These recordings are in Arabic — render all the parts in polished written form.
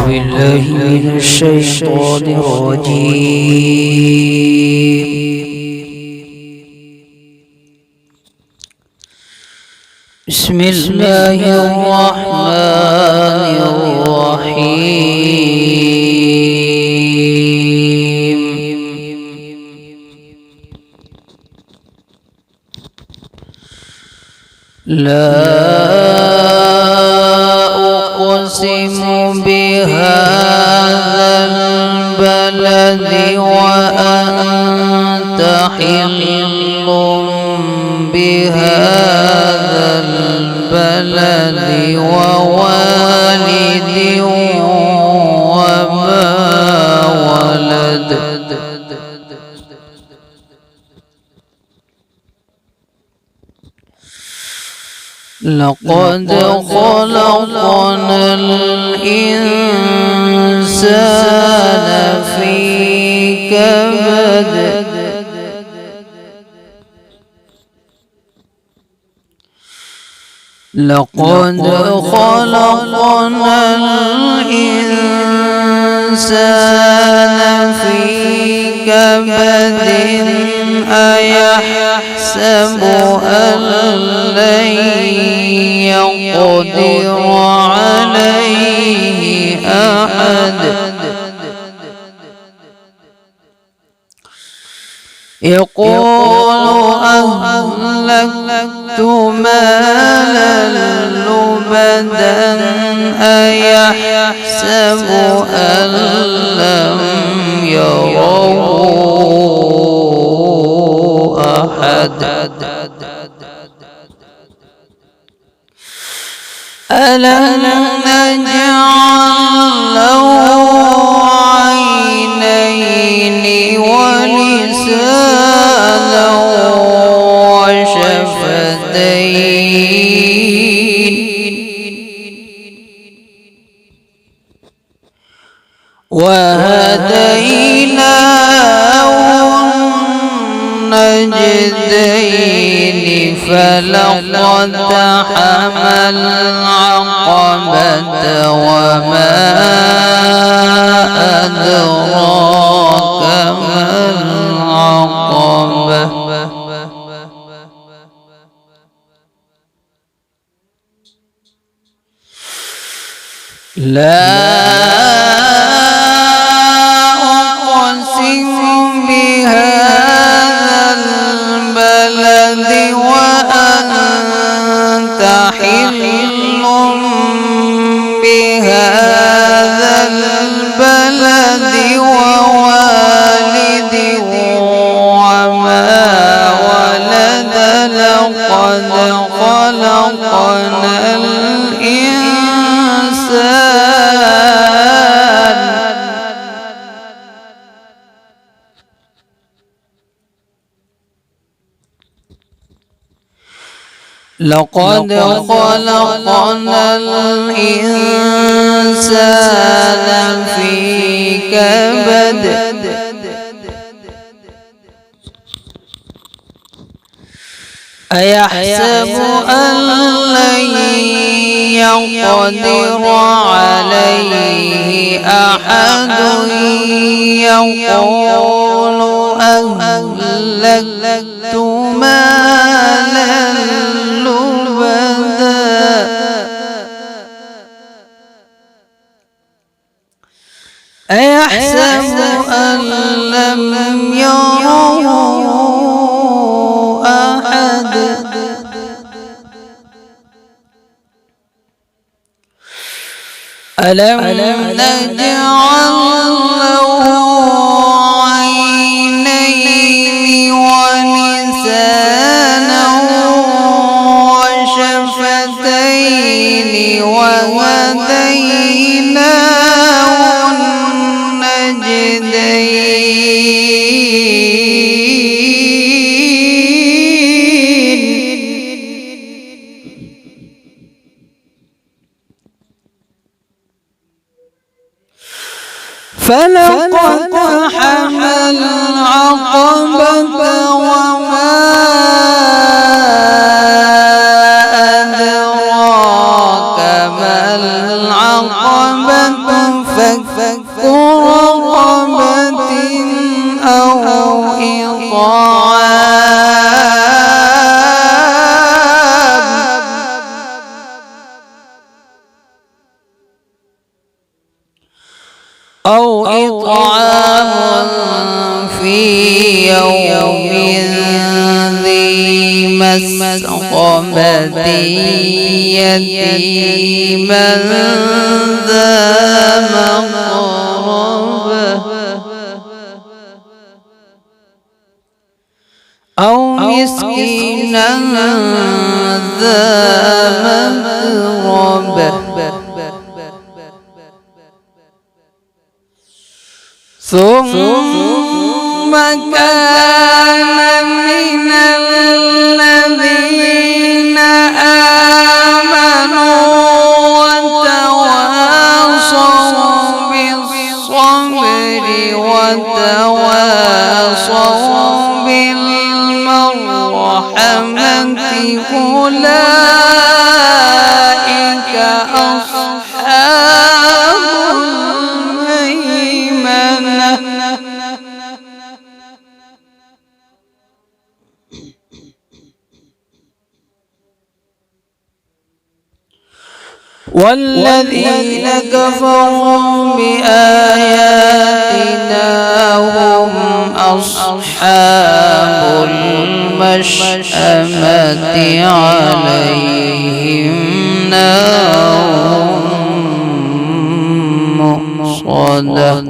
بالله من الشيطان الرجيم. بسم الله الرحمن الرحيم. لا أقسم بهذا البلد وأنت حل بهذا البلد ووالد وما ولد. لقد خلقنا الإنسان في كبد. لقد خلقنا الإنسان في كبد. أيحسب أن لن يقدر عليه أحد. يقول أهلكت مالا لبدا. أيحسب أن لم يره أحد. ألم نجعل له عينين ولسانا وشفتين وهديناه النجدين. فلقتحم العقبة وما أدراك ما العقبة. لا أقسم بهذا البلد وأنت حل بهذا البلد ووالد وما ولد. لقد خلقنا الإنسان لقد خلقنا الإنسان في كبد. أيحسب أن لن يقدر عليه أحد. يقول أهلكت مالا لبدا. أيحسب أن لم يره أحد. ألم نجعل له عينين ولسانا وشفتين وهديناه النجدين. فلقتحم العقبة وما أدراك ما العقبة. إطعام في يوم ذي مسغبة يتيما ذا مقربة أو مسكينا ذا متربة ثم كان من الذين آمنوا وتواصوا بالصبر وتواصوا بالمرحمة أولئك أصحاب الميمنة والذين كفروا بآياتنا هم أصحاب المشأمة عليهم نار مؤصدة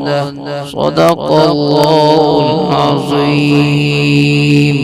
صدق الله العظيم.